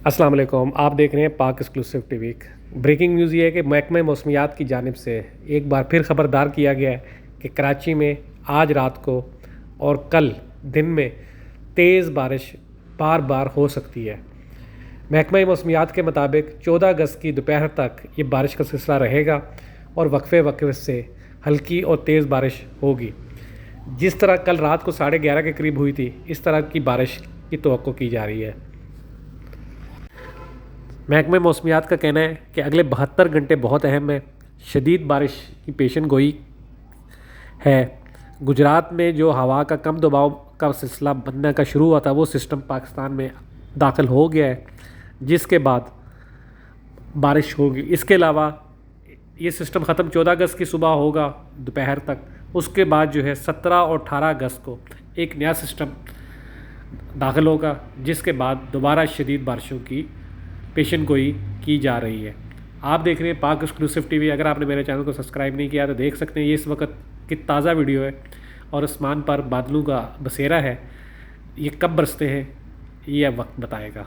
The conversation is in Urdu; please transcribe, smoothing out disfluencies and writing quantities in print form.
السلام علیکم، آپ دیکھ رہے ہیں پاک exclusive T V. Breaking news یہ ہے کہ محکمہ موسمیات کی جانب سے ایک بار پھر خبردار کیا گیا ہے کہ کراچی میں آج رات کو اور کل دن میں تیز بارش بار بار ہو سکتی ہے۔ محکمہ موسمیات کے مطابق 14 اگست کی دوپہر تک یہ بارش کا سلسلہ رہے گا اور وقفے وقفے سے ہلکی اور تیز بارش ہوگی۔ جس طرح کل رات کو 11:30 کے قریب ہوئی تھی، اس طرح کی بارش کی توقع کی جا رہی ہے۔ محکمہ موسمیات کا کہنا ہے کہ اگلے 72 گھنٹے بہت اہم ہیں۔ شدید بارش کی پیشن گوئی ہے۔ گجرات میں جو ہوا کا کم دباؤ کا سلسلہ بننے کا شروع ہوا تھا، وہ سسٹم پاکستان میں داخل ہو گیا ہے، جس کے بعد بارش ہوگی۔ اس کے علاوہ یہ سسٹم ختم 14 اگست کی صبح ہوگا دوپہر تک۔ اس کے بعد جو ہے 17 اور 18 اگست کو ایک نیا سسٹم داخل ہوگا، جس کے بعد دوبارہ شدید بارشوں کی پیشن گوئی کی جا رہی ہے۔ آپ دیکھ رہے ہیں پاک ایکسکلوسیو ٹی وی۔ اگر آپ نے میرے چینل کو سبسکرائب نہیں کیا تو دیکھ سکتے ہیں، یہ اس وقت کی تازہ ویڈیو ہے اور آسمان پر بادلوں کا بسیرا ہے۔ یہ کب برستے ہیں یہ وقت بتائے گا۔